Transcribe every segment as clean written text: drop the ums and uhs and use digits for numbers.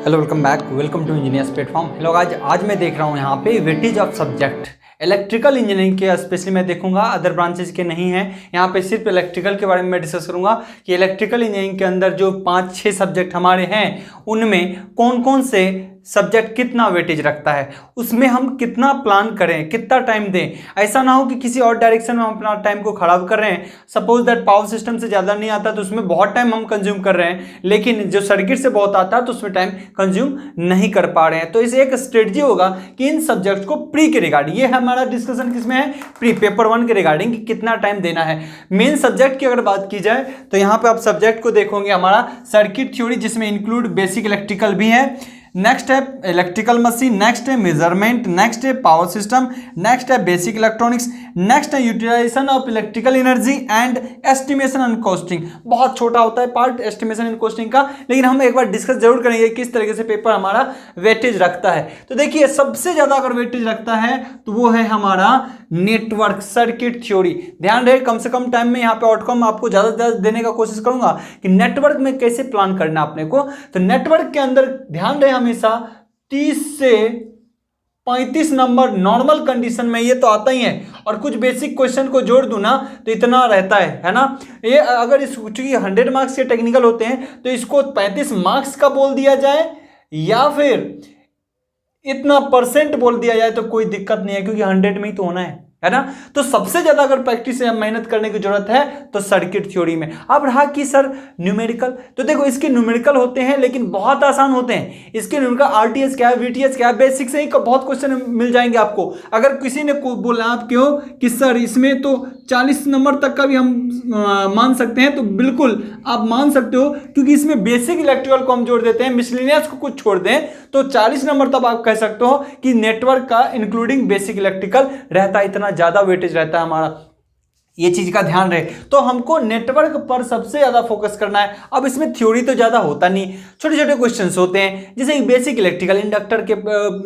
Hello welcome to engineers platform. Hello आज मैं देख रहा हूँ यहाँ पे weightage of subject electrical engineering के स्पेशली मैं देखूंगा, अदर ब्रांचेज के नहीं हैं। यहाँ पे सिर्फ इलेक्ट्रिकल के बारे में मैं डिस्कस करूंगा कि इलेक्ट्रिकल इंजीनियरिंग के अंदर जो 5-6 सब्जेक्ट हमारे हैं उनमें कौन कौन से सब्जेक्ट कितना वेटेज रखता है, उसमें हम कितना प्लान करें, कितना टाइम दें। ऐसा ना हो कि किसी और डायरेक्शन में हम अपना टाइम को खराब कर रहे हैं। सपोज दैट पावर सिस्टम से ज़्यादा नहीं आता तो उसमें बहुत टाइम हम कंज्यूम कर रहे हैं, लेकिन जो सर्किट से बहुत आता है तो उसमें टाइम कंज्यूम नहीं कर पा रहे हैं। तो इसे एक स्ट्रेटजी होगा कि इन सब्जेक्ट को प्री के रिगार्डिंग, ये हमारा डिस्कशन किसमें है, प्री पेपर 1 के रिगार्डिंग, कि कितना टाइम देना है। मेन सब्जेक्ट की अगर बात की जाए तो यहाँ पे आप सब्जेक्ट को देखोगे हमारा सर्किट थ्योरी, जिसमें इंक्लूड बेसिक इलेक्ट्रिकल भी है, नेक्स्ट है इलेक्ट्रिकल मशीन, नेक्स्ट है मेजरमेंट, नेक्स्ट है पावर सिस्टम, नेक्स्ट है बेसिक इलेक्ट्रॉनिक्स, नेक्स्ट है utilisation of electrical energy and estimation and costing. बहुत छोटा होता है पार्ट एस्टिमेशन एंड कॉस्टिंग का, लेकिन हम एक बार डिस्कस जरूर करेंगे किस तरीके से पेपर हमारा वेटेज रखता है। तो देखिए सबसे ज्यादा अगर वेटेज रखता है तो वो है हमारा नेटवर्क सर्किट थ्योरी। ध्यान रहे, कम से कम टाइम में यहाँ पे आउटकम आपको ज्यादा से ज्यादा देने का कोशिश करूंगा कि नेटवर्क में कैसे प्लान करना अपने को। तो नेटवर्क के अंदर ध्यान रहे हमेशा 30 से 35 नंबर नॉर्मल कंडीशन में ये तो आता ही है, और कुछ बेसिक क्वेश्चन को जोड़ दूं ना तो इतना रहता है ना। ये अगर इस चूंकि 100 मार्क्स के टेक्निकल होते हैं तो इसको 35 मार्क्स का बोल दिया जाए या फिर इतना परसेंट बोल दिया जाए तो कोई दिक्कत नहीं है, क्योंकि 100 में ही तो होना है ना। तो सबसे ज्यादा अगर प्रैक्टिस या मेहनत करने की जरूरत है तो सर्किट थ्योरी में। अब रहा कि सर न्यूमेरिकल, तो देखो इसके न्यूमेरिकल होते हैं लेकिन बहुत आसान होते हैं। इसके न्यूमेरिकल आरटीएस क्या है, वीटीएस क्या है, बेसिक से ही बहुत क्वेश्चन मिल जाएंगे आपको। अगर किसी ने बोला आप क्यों कि सर इसमें तो 40 नंबर तक का भी हम मान सकते हैं, तो बिल्कुल आप मान सकते हो, क्योंकि इसमें बेसिक इलेक्ट्रिकल को हम जोड़ देते हैं, मिसलेनियस को कुछ छोड़ दें तो 40 नंबर तक आप कह सकते हो कि नेटवर्क का इंक्लूडिंग बेसिक इलेक्ट्रिकल रहता है, इतना ज्यादा वेटेज रहता है हमारा। ये चीज का ध्यान रहे। तो हमको नेटवर्क पर सबसे ज्यादा फोकस करना है। अब इसमें थ्योरी तो ज्यादा होता नहीं, छोटे छोटे क्वेश्चंस होते हैं, जैसे बेसिक इलेक्ट्रिकल इंडक्टर के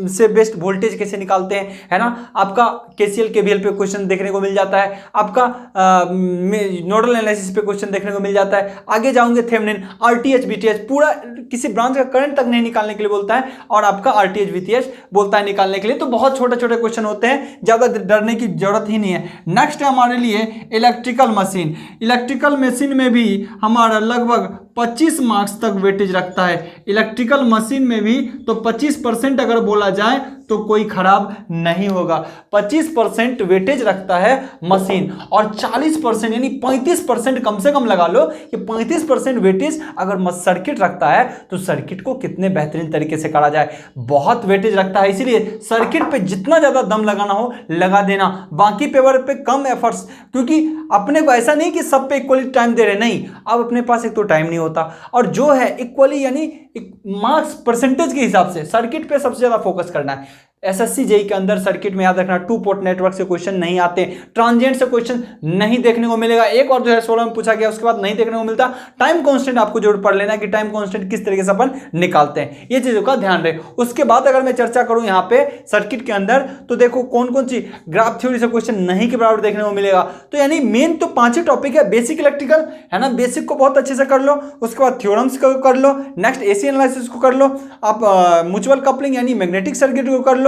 से बेस्ट वोल्टेज कैसे निकालते हैं, है ना। आपका केसीएल केवीएल पे क्वेश्चन देखने को मिल जाता है, आपका नोडल एनालिसिस पे क्वेश्चन देखने को मिल जाता है। आगे जाओगे थेवेनिन, आरटीएच बीटीएच, पूरा किसी ब्रांच का करंट तक नहीं निकालने के लिए बोलता है, और आपका आरटीएच बीटीएच बोलता है निकालने के लिए। तो बहुत छोटे छोटे क्वेश्चन होते हैं, ज्यादा डरने की जरूरत ही नहीं है। नेक्स्ट है हमारे लिए इलेक्ट्रिकल मशीन। इलेक्ट्रिकल मशीन में भी हमारा लगभग 25 मार्क्स तक वेटेज रखता है। इलेक्ट्रिकल मशीन में भी तो 25% अगर बोला जाए तो कोई खराब नहीं होगा। 25% वेटेज रखता है मशीन, और 40% यानी 35% कम से कम लगा लो कि 35% वेटेज अगर सर्किट रखता है तो सर्किट को कितने बेहतरीन तरीके से करा जाए, बहुत वेटेज रखता है। इसीलिए सर्किट पे जितना ज्यादा दम लगाना हो लगा देना, बाकी पेपर पे कम एफर्ट्स, क्योंकि अपने को ऐसा नहीं कि सब पे इक्वली टाइम दे रहे, नहीं। अब अपने पास एक तो टाइम नहीं होता, और जो है इक्वली यानी मार्क्स परसेंटेज के हिसाब से सर्किट पे सबसे ज्यादा फोकस करना है। एसएससी जेई के अंदर सर्किट में याद रखना 2 पोर्ट नेटवर्क से क्वेश्चन नहीं आते, ट्रांजिएंट से क्वेश्चन नहीं देखने को मिलेगा। एक और 2016 में पूछा गया, उसके बाद नहीं देखने को मिलता। टाइम कांस्टेंट आपको जरूर पढ़ लेना कि टाइम कांस्टेंट किस तरीके से अपन निकालते हैं, ये चीजों का ध्यान रहे। उसके बाद अगर मैं चर्चा करूं यहाँ पे सर्किट के अंदर, तो देखो कौन कौन सी ग्राफ थ्योरी से क्वेश्चन नहीं के बराबर देखने को मिलेगा। तो यानी मेन तो 5 ही टॉपिक है। बेसिक इलेक्ट्रिकल है ना, बेसिक को बहुत अच्छे से कर लो, उसके बाद थ्योरम्स को कर लो, नेक्स्ट एसी एनालिसिस को कर लो, आप म्यूचुअल कपलिंग यानी मैग्नेटिक सर्किट को कर लो।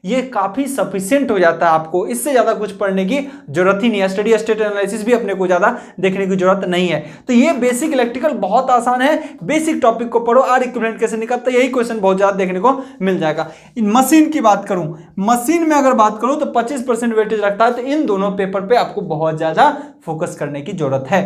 ये काफी सफिशिएंट हो जाता है आपको, इससे ज्यादा कुछ पढ़ने की जरूरत ही नहीं है। स्टडी स्टेट एनालिसिस भी अपने को ज्यादा देखने की जरूरत नहीं है। तो ये बेसिक इलेक्ट्रिकल बहुत आसान है, बेसिक टॉपिक को पढ़ो, आर इक्विवेलेंट कैसे निकलता है, यही क्वेश्चन बहुत ज्यादा देखने को मिल जाएगा। मशीन की बात करूं, मशीन में अगर बात करूं तो 25% वेटेज रखता है, तो इन दोनों पेपर पे आपको बहुत ज्यादा फोकस करने की जरूरत है।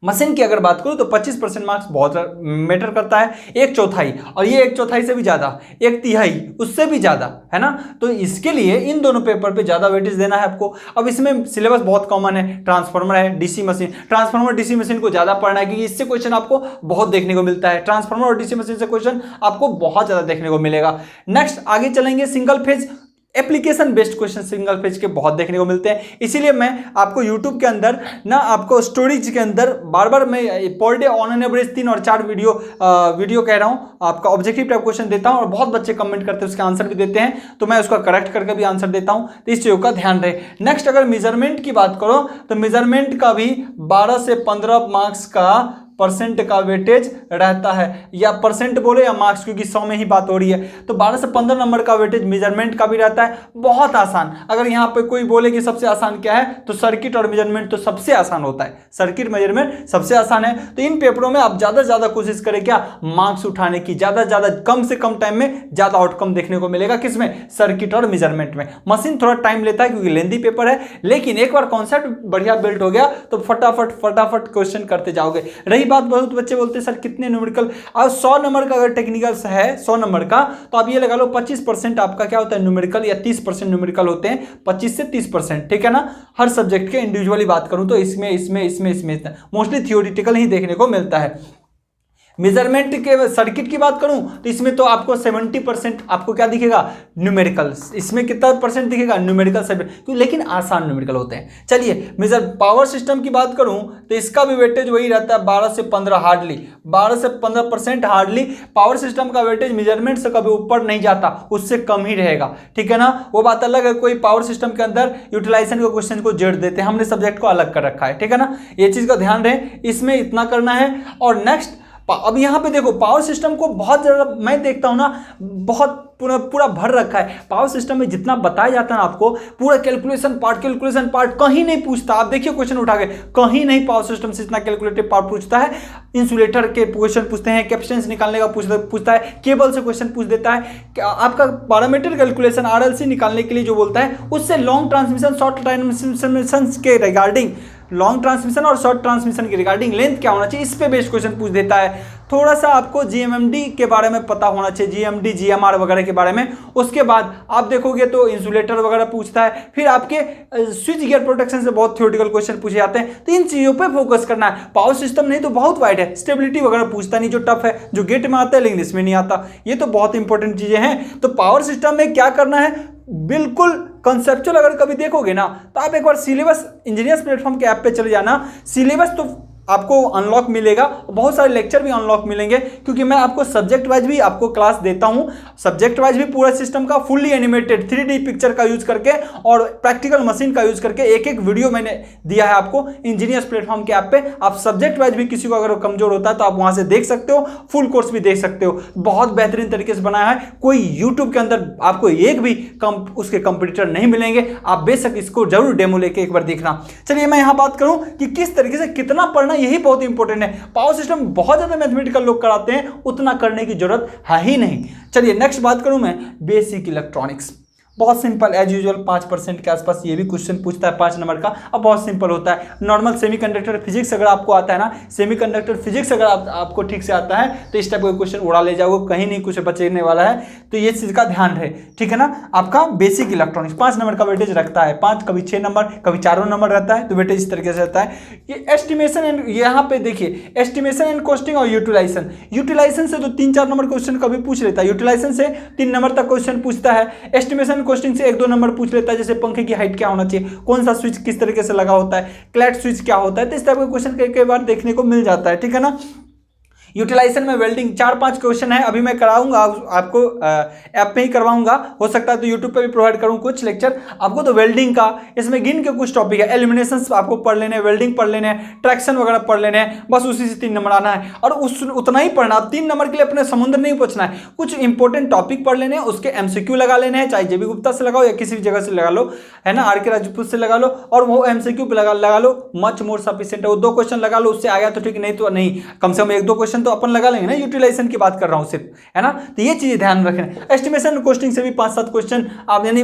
मशीन की अगर बात करूं तो 25% मार्क्स बहुत मैटर करता है, 1/4, और ये 1/4 से भी ज्यादा, 1/3 उससे भी ज्यादा, है ना। तो इसके लिए इन दोनों पेपर पे ज्यादा वेटेज देना है आपको। अब इसमें सिलेबस बहुत कॉमन है, ट्रांसफार्मर है, DC machine, transformer DC machine को ज्यादा पढ़ना है, क्योंकि इससे क्वेश्चन आपको बहुत देखने को मिलता है। ट्रांसफार्मर और डीसी मशीन से क्वेश्चन आपको बहुत ज्यादा देखने को मिलेगा। नेक्स्ट आगे चलेंगे, single phase application based question single page के बहुत देखने को मिलते हैं। इसीलिए मैं आपको YouTube के अंदर ना, आपको स्टोरीज के अंदर बार बार मैं per day on an average 3 और 4 वीडियो कह रहा हूं, आपका ऑब्जेक्टिव टाइप क्वेश्चन देता हूं, और बहुत बच्चे कमेंट करते हैं, उसके आंसर भी देते हैं, तो मैं उसका करेक्ट करके भी आंसर देता हूं। तो इस चीज़ों का ध्यान रहे। नेक्स्ट अगर मेजरमेंट की बात करो तो मेजरमेंट का भी 12 से 15 मार्क्स का परसेंट का वेटेज रहता है, या परसेंट बोले या मार्क्स, क्योंकि 100 में ही बात हो रही है। तो 12 से 15 नंबर का वेटेज मेजरमेंट का भी रहता है। बहुत आसान, अगर यहाँ पे कोई बोले कि सबसे आसान क्या है, तो सर्किट और मेजरमेंट तो सबसे आसान होता है, सर्किट मेजरमेंट सबसे आसान है। तो इन पेपरों में आप ज्यादा से ज्यादा कोशिश करें क्या, मार्क्स उठाने की, ज्यादा से ज्यादा कम से कम टाइम में ज्यादा आउटकम देखने को मिलेगा। किसमें, सर्किट और मेजरमेंट में। मशीन थोड़ा टाइम लेता है क्योंकि लेंथी पेपर है, लेकिन एक बार कॉन्सेप्ट बढ़िया बिल्ड हो गया तो फटाफट क्वेश्चन करते जाओगे। रही बात, बहुत बच्चे बोलते हैं सर कितने न्यूमेरिकल, और 100 नंबर का अगर टेक्निकल्स है 100 नंबर का, तो आप ये लगा लो 25% आपका क्या होता है न्यूमेरिकल, या 30% न्यूमेरिकल होते हैं, 25 से 30%, ठीक है ना। हर सब्जेक्ट के इंडिविजुअली बात करूं तो इसमें मोस्टली थियोरिटिकल ही देखने को मिलता है। मेजरमेंट के सर्किट की बात करूं तो इसमें तो आपको 70% आपको क्या दिखेगा, न्यूमेरिकल। इसमें कितना परसेंट दिखेगा, न्यूमेरिकल सब, लेकिन आसान न्यूमेरिकल होते हैं। चलिए मेजर पावर सिस्टम की बात करूं तो इसका भी वेटेज वही रहता है 12 से 15, हार्डली 12 से 15% हार्डली। पावर सिस्टम का वेटेज मेजरमेंट से कभी ऊपर नहीं जाता, उससे कम ही रहेगा, ठीक है ना। वो बात अलग है, कोई पावर सिस्टम के अंदर यूटिलाइजेशन के क्वेश्चन को जेड़ देते हैं, हमने सब्जेक्ट को अलग कर रखा है, ठीक है ना। ये चीज का ध्यान रहे, इसमें इतना करना है। और नेक्स्ट, अब यहां पे देखो पावर सिस्टम को बहुत ज्यादा मैं देखता हूं ना, बहुत पूरा भर रखा है। पावर सिस्टम में जितना बताया जाता है ना आपको, पूरा कैलकुलेशन पार्ट कहीं नहीं पूछता। आप देखिए क्वेश्चन उठा के, कहीं नहीं पावर सिस्टम से इतना कैलकुलेटिव पार्ट पूछता है। इंसुलेटर के क्वेश्चन पूछते हैं, कैपेसिटेंस निकालने का पूछता है, केबल से क्वेश्चन पूछ देता है, आपका पैरामीटर कैलकुलेशन आरएलसी निकालने के लिए जो बोलता है, उससे लॉन्ग ट्रांसमिशन शॉर्ट ट्रांसमिशन के रिगार्डिंग, लॉन्ग ट्रांसमिशन और शॉर्ट ट्रांसमिशन के रिगार्डिंग लेंथ क्या होना चाहिए, इस पे बेस्ड क्वेश्चन पूछ देता है। थोड़ा सा आपको जीएमएमडी के बारे में पता होना चाहिए, जीएमडी जीएमआर वगैरह के बारे में। उसके बाद आप देखोगे तो इंसुलेटर वगैरह पूछता है। फिर आपके स्विच गियर प्रोटेक्शन से बहुत थ्योरेटिकल क्वेश्चन पूछे जाते हैं, तो इन चीजों पे फोकस करना है। पावर सिस्टम नहीं तो बहुत वाइड है, स्टेबिलिटी वगैरह पूछता नहीं, जो टफ है, जो गेट में आता है लेकिन इसमें नहीं आता। ये तो बहुत इंपॉर्टेंट चीजें हैं। तो पावर सिस्टम में क्या करना है, बिल्कुल कंसेप्चुअल अगर कभी देखोगे ना, तो आप एक बार सिलेबस इंजीनियर्स प्लेटफॉर्म के ऐप पे चले जाना, सिलेबस तो आपको अनलॉक मिलेगा, बहुत सारे लेक्चर भी अनलॉक मिलेंगे, क्योंकि मैं आपको सब्जेक्ट वाइज भी आपको क्लास देता हूं, सब्जेक्ट वाइज भी पूरा सिस्टम का फुल्ली एनिमेटेड 3D पिक्चर का यूज करके और प्रैक्टिकल मशीन का यूज करके एक वीडियो मैंने दिया है आपको इंजीनियर्स प्लेटफॉर्म के ऐप पे। आप सब्जेक्ट वाइज भी किसी को अगर कमजोर होता है तो आप वहां से देख सकते हो, फुल कोर्स भी देख सकते हो। बहुत बेहतरीन तरीके से बनाया है, कोई यूट्यूब के अंदर आपको एक भी उसके कंपटीटर नहीं मिलेंगे। आप बेशक इसको जरूर डेमो लेके एक बार देखना। चलिए मैं यहां बात करूं कि किस तरीके से कितना पढ़ना, यही बहुत इंपॉर्टेंट है। पावर सिस्टम बहुत ज्यादा मैथमेटिकल लोग कराते हैं, उतना करने की जरूरत है ही नहीं। चलिए नेक्स्ट बात करूं मैं, बेसिक इलेक्ट्रॉनिक्स। बहुत सिंपल एज यूजुअल 5% के आसपास ये भी क्वेश्चन पूछता है 5 नंबर का। अब बहुत सिंपल होता है, नॉर्मल सेमीकंडक्टर फिजिक्स अगर आपको आता है ना, सेमीकंडक्टर फिजिक्स अगर आपको ठीक से आता है तो इस टाइप का क्वेश्चन उड़ा ले जाओगे, कहीं नहीं कुछ बचने वाला है। तो ये चीज का ध्यान रहे, ठीक है ना। आपका बेसिक इलेक्ट्रॉनिक्स 5 नंबर का वेटेज रखता है, 5 कभी 6 नंबर कभी 4 नंबर रहता है, तो वेटेज इस तरीके से रहता है। ये एस्टिमेशन एंड, यहाँ पे देखिए एस्टिमेशन एंड कॉस्टिंग और यूटिलाइजेशन। यूटिलाइजेशन से तो 3-4 नंबर क्वेश्चन कभी पूछ लेता है, यूटिलाइजेशन से 3 नंबर तक क्वेश्चन पूछता है, एस्टिमेशन कॉस्टिंग से 1-2 नंबर पूछ लेता है, जैसे पंखे की हाइट क्या होना चाहिए, कौन सा स्विच किस तरीके से लगा होता है, क्लैट स्विच क्या होता है। तो इस टाइप के क्वेश्चन कई बार देखने को मिल जाता है, ठीक है ना। यूटिलाइजेशन में वेल्डिंग 4-5 क्वेश्चन है, अभी मैं कराऊंगा आपको, ऐप पे ही करवाऊंगा, हो सकता है तो यूट्यूब पे भी प्रोवाइड करूं कुछ लेक्चर आपको। तो वेल्डिंग का इसमें गिन के कुछ टॉपिक है, एलिमिनेशंस आपको पढ़ लेने हैं, वेल्डिंग पढ़ लेने हैं, ट्रैक्शन वगैरह पढ़ लेने हैं, बस उसी से 3 नंबर आना है। और उतना ही पढ़ना, 3 नंबर के लिए अपने समुद्र नहीं पहुंचना है, कुछ इंपॉर्टेंट टॉपिक पढ़ लेने हैं, उसके एमसीक्यू लगा लेने हैं, चाहे जेबी गुप्ता से लगाओ या किसी भी जगह से लगा लो, है ना, आर के राजपूत से लगा लो, और वो एमसीक्यू पे लगा लो, मच मोर सफिशिएंट है। वो 2 क्वेश्चन लगा लो, उससे आ गया तो ठीक, नहीं तो नहीं, कम से कम 1-2 क्वेश्चन तो अपन लगा लेंगे ना। यूटिलाइजेशन की बात कर रहा हूं सिर्फ, है ना। तो ये चीजें ध्यान रखें। एस्टिमेशन कॉस्टिंग से भी 5-7 क्वेश्चन आप, यानी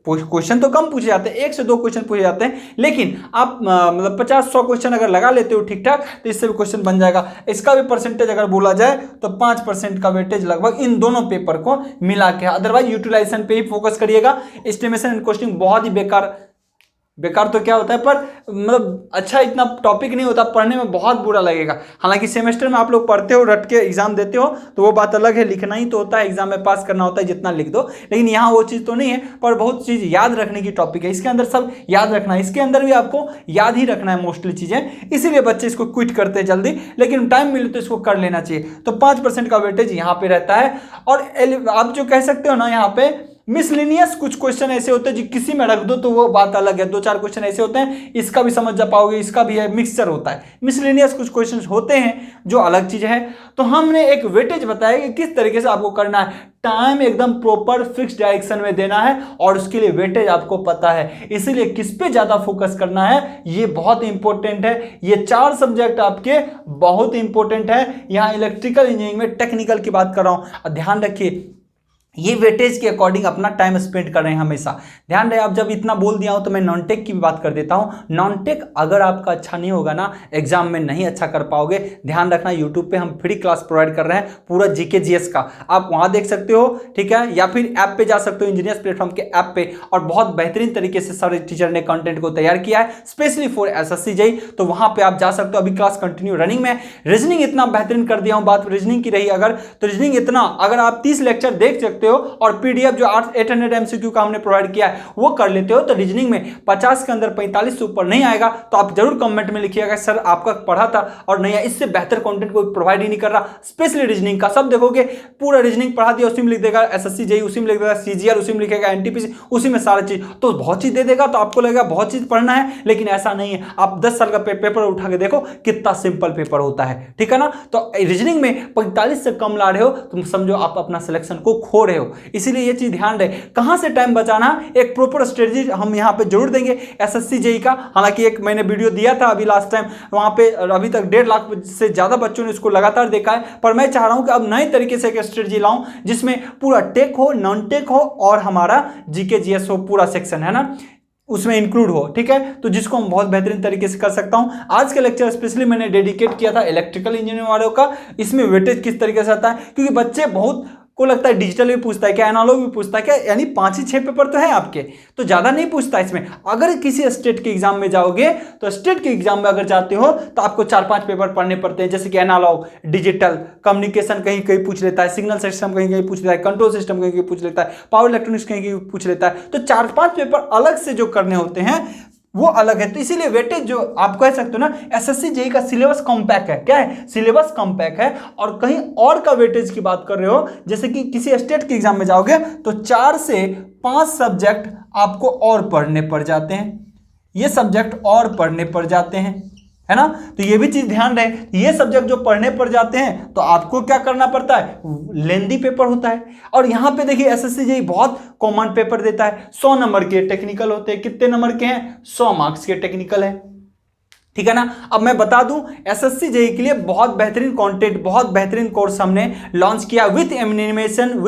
क्वेश्चन तो कम पूछे जाते हैं, 1 से 2 क्वेश्चन पूछे जाते हैं, लेकिन आप मतलब 50-100 क्वेश्चन अगर लगा लेते हो ठीक ठाक, तो इससे भी क्वेश्चन बन जाएगा। इसका भी परसेंटेज अगर बोला जाए तो 5% का वेटेज लगभग इन दोनों पेपर को मिला के। अदरवाइज यूटिलाइजेशन पे ही फोकस करिएगा। एस्टिमेशन एंड कॉस्टिंग बहुत ही बेकार तो क्या होता है, पर मतलब अच्छा इतना टॉपिक नहीं होता, पढ़ने में बहुत बुरा लगेगा। हालांकि सेमेस्टर में आप लोग पढ़ते हो, रट के एग्जाम देते हो, तो वो बात अलग है, लिखना ही तो होता है, एग्जाम में पास करना होता है, जितना लिख दो। लेकिन यहाँ वो चीज़ तो नहीं है, पर बहुत चीज़ याद रखने की टॉपिक है, इसके अंदर सब याद रखना है, इसके अंदर भी आपको याद ही रखना है मोस्टली चीज़ें, इसीलिए बच्चे इसको क्विट करते हैं जल्दी, लेकिन टाइम मिले तो इसको कर लेना चाहिए। तो 5% का वेटेज यहाँ पे रहता है। और आप जो कह सकते हो ना यहाँ पे मिसलिनियस कुछ क्वेश्चन ऐसे होते हैं जो किसी में रख दो तो वो बात अलग है, 2-4 क्वेश्चन ऐसे होते हैं इसका भी समझ जा पाओगे, इसका भी है, मिक्सचर होता है। मिसलिनियस कुछ क्वेश्चन होते हैं जो अलग चीज है। तो हमने एक वेटेज बताया कि किस तरीके से आपको करना है, टाइम एकदम प्रॉपर फिक्स डायरेक्शन में देना है और उसके लिए वेटेज आपको पता है, इसीलिए किस पे ज्यादा फोकस करना है ये बहुत इंपॉर्टेंट है। ये 4 सब्जेक्ट आपके बहुत इंपॉर्टेंट है। यहां इलेक्ट्रिकल इंजीनियरिंग में टेक्निकल की बात कर रहा हूं, और ध्यान रखिए ये वेटेज के अकॉर्डिंग अपना टाइम स्पेंड कर रहे हैं हमेशा। ध्यान रहे, आप जब इतना बोल दिया हूं तो मैं नॉन टेक की भी बात कर देता हूं। नॉन टेक अगर आपका अच्छा नहीं होगा ना, एग्जाम में नहीं अच्छा कर पाओगे। ध्यान रखना, यूट्यूब पे हम फ्री क्लास प्रोवाइड कर रहे हैं पूरा जीके जीएस का, आप वहां देख सकते हो, ठीक है, या फिर ऐप पे जा सकते हो, इंजीनियर्स प्लेटफॉर्म के ऐप पे, और बहुत बेहतरीन तरीके से सारे टीचर ने कंटेंट को तैयार किया है स्पेशली फॉर एसएससी जेईई, तो वहां पे आप जा सकते हो। अभी क्लास कंटिन्यू रनिंग में। रीजनिंग इतना बेहतरीन कर दिया हूं, बात रीजनिंग की रही अगर, तो रीजनिंग इतना अगर आप 30 लेक्चर देख सकते हो और पीडीएफ जो 800 एमसीक्यू का हमने प्रोवाइड किया है वो कर लेते हो, तो रीजनिंग में 50 के अंदर 45 से ऊपर नहीं आएगा तो आप जरूर कमेंट में लिखिएगा सर आपका पढ़ा था और नहीं, इससे बेहतर कंटेंट कोई प्रोवाइड ही नहीं कर रहा। स्पेशली रीजनिंग का सब देखोगे, पूरा रीजनिंग पढ़ा दिया, उसी में लिख देगा एसएससी जेईई, उसी में लिख देगा सीजीआर, उसी में लिखेगा एनटीपीसी, उसी में सारा चीज, तो बहुत चीज दे देगा, तो आपको लगेगा बहुत चीज पढ़ना है, लेकिन ऐसा नहीं है। आप 10 साल का पेपर उठा के देखो कितना सिंपल पेपर होता है, ठीक है ना। तो रीजनिंग में 45 से कम ला रहे हो तुम समझो आप अपना सिलेक्शन को खो रहे हो, इसीलिए ये चीज ध्यान रहे कहां से टाइम बचाना, एक प्रॉपर स्ट्रेटजी हम यहां पे जरूर देंगे एसएससी जेईई का। हालांकि एक मैंने वीडियो दिया था अभी लास्ट टाइम, वहां पे अभी तक 1.5 लाख से ज्यादा बच्चों ने इसको लगातार देखा है, पर मैं चाह रहा हूं कि अब नए तरीके से एक स्ट्रेटजी लाऊं जिसमें पूरा टेक हो, नॉन टेक हो और हमारा जीके जीएस हो, पूरा सेक्शन है ना उसमें इंक्लूड हो, ठीक है, तो जिसको हम बहुत बेहतरीन तरीके से कर सकता हूं। आज का लेक्चर स्पेशली मैंने डेडिकेट किया था इलेक्ट्रिकल इंजीनियरिंग वालों का। इसमें वेटेज किस तरीके से आता है, क्योंकि बच्चे बहुत को लगता है डिजिटल भी पूछता है क्या, एनालॉग भी पूछता है क्या, यानी 5 ही 6 पेपर तो है आपके, तो ज्यादा नहीं पूछता इसमें। अगर किसी स्टेट के एग्जाम में जाओगे तो स्टेट के एग्जाम में अगर जाते हो तो आपको 4-5 पेपर पढ़ने पड़ते हैं, जैसे कि एनालॉग, डिजिटल, कम्युनिकेशन कहीं कहीं पूछ लेता है, सिग्नल सिस्टम कहीं कहीं पूछ लेता है, कंट्रोल सिस्टम कहीं कहीं पूछ लेता है, पावर इलेक्ट्रॉनिक्स कहीं कहीं पूछ लेता है, तो 4-5 पेपर अलग से जो करने होते हैं वो अलग है। तो इसीलिए वेटेज जो आप कह सकते हो ना, एसएससी जेईई का सिलेबस कॉम्पैक्ट है, क्या है, सिलेबस कॉम्पैक्ट है। और कहीं और का वेटेज की बात कर रहे हो, जैसे कि किसी स्टेट के एग्जाम में जाओगे तो 4 से 5 सब्जेक्ट आपको और पढ़ने पड़ जाते हैं, ये सब्जेक्ट और पढ़ने पड़ जाते हैं, है ना। तो ये भी चीज ध्यान रहे, ये सब्जेक्ट जो पढ़ने पड़ जाते हैं तो आपको क्या करना पड़ता है, लेंदी पेपर होता है। और यहां पे देखिए एसएससी जेईई बहुत कॉमन पेपर देता है, 100 नंबर के टेक्निकल होते हैं, कितने नंबर के हैं, 100 मार्क्स के टेक्निकल है, ठीक है ना। अब मैं बता दूं एसएससी जेईई के लिए बहुत बेहतरीन कंटेंट, बहुत बेहतरीन कोर्स हमने लॉन्च किया with animation,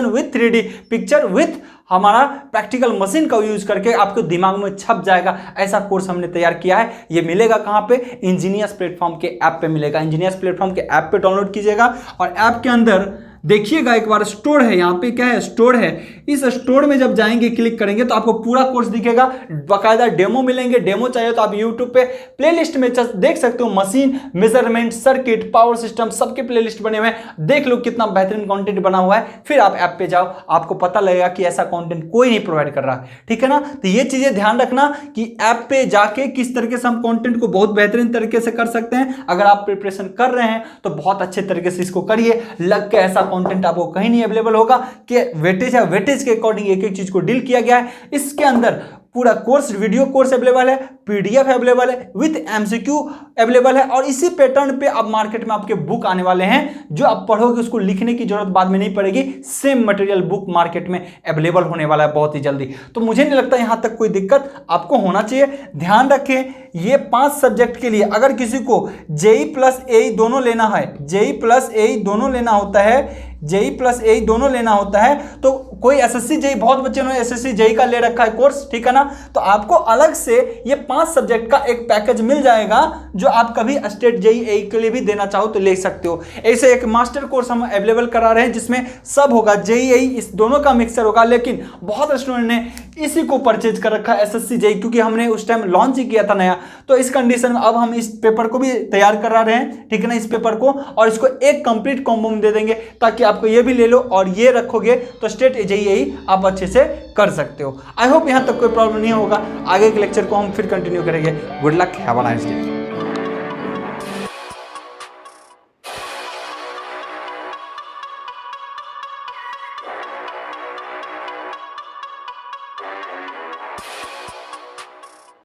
with 3D picture, with हमारा प्रैक्टिकल मशीन का यूज करके आपके दिमाग में छप जाएगा, ऐसा कोर्स हमने तैयार किया है। ये मिलेगा कहां पे, इंजीनियर्स प्लेटफॉर्म के ऐप पे मिलेगा। इंजीनियर्स प्लेटफॉर्म के ऐप पे डाउनलोड कीजिएगा और ऐप के अंदर देखिएगा एक बार स्टोर है, यहाँ पे क्या है, स्टोर है। इस स्टोर में जब जाएंगे क्लिक करेंगे तो आपको पूरा कोर्स दिखेगा, बाकायदा डेमो मिलेंगे। डेमो चाहिए तो आप यूट्यूब पे प्लेलिस्ट में देख सकते हो, machine, measurement, circuit, power system, सबके प्लेलिस्ट बने हुए हैं, देख लो कितना बेहतरीन कंटेंट बना हुआ है। फिर आप ऐप पे जाओ, आपको पता लगेगा कि ऐसा कंटेंट कोई नहीं प्रोवाइड कर रहा, ठीक है ना। तो ये चीजें ध्यान रखना कि ऐप पे जाके किस तरीके से हम कंटेंट को बहुत बेहतरीन तरीके से कर सकते हैं। अगर आप प्रिपरेशन कर रहे हैं तो बहुत अच्छे तरीके से इसको करिए, लग के ऐसा कंटेंट आपको कहीं नहीं अवेलेबल होगा कि वेटेज है, वेटेज के अकॉर्डिंग एक एक चीज को डील किया गया है। इसके अंदर पूरा कोर्स, वीडियो कोर्स अवेलेबल है, पीडीएफ अवेलेबल है, विथ एमसीक्यू अवेलेबल है, और इसी पैटर्न पे अब मार्केट में आपके बुक आने वाले हैं जो आप पढ़ोगे उसको लिखने की जरूरत बाद में नहीं पड़ेगी। सेम मटेरियल बुक मार्केट में अवेलेबल होने वाला है बहुत ही जल्दी। तो मुझे नहीं लगता यहां तक कोई दिक्कत आपको होना चाहिए। ध्यान रखें ये 5 सब्जेक्ट के लिए अगर किसी को जेईई प्लस एई दोनों लेना है, जेईई प्लस एई दोनों लेना होता है, जेईई प्लस एई दोनों लेना होता है, तो कोई एसएससी जेईई, बहुत बच्चों ने एसएससी जेईई का ले रखा है कोर्स, ठीक है ना, तो आपको अलग से ये 5 सब्जेक्ट का एक पैकेज मिल जाएगा जो आप कभी स्टेट जेईई एई के लिए भी देना चाहो तो ले सकते हो। ऐसे एक मास्टर कोर्स हम अवेलेबल करा रहे हैं जिसमें सब होगा, जेईई एई इस दोनों का मिक्सर होगा, लेकिन बहुत स्टूडेंट ने इसी को परचेज कर रखा है एसएससी जेईई, क्योंकि हमने उस टाइम लॉन्च ही किया था नया। तो इस कंडीशन में अब हम इस पेपर को भी तैयार करा रहे हैं, ठीक है ना, इस पेपर को, और इसको एक कंप्लीट कॉम्बो में दे देंगे ताकि आपको ये भी ले लो और ये रखोगे तो स्टेट जेईई आप अच्छे से कर सकते हो। आई होप यहां तक कोई प्रॉब्लम नहीं होगा। आगे के लेक्चर को हम फिर कंटिन्यू करेंगे। Good luck, have a nice day.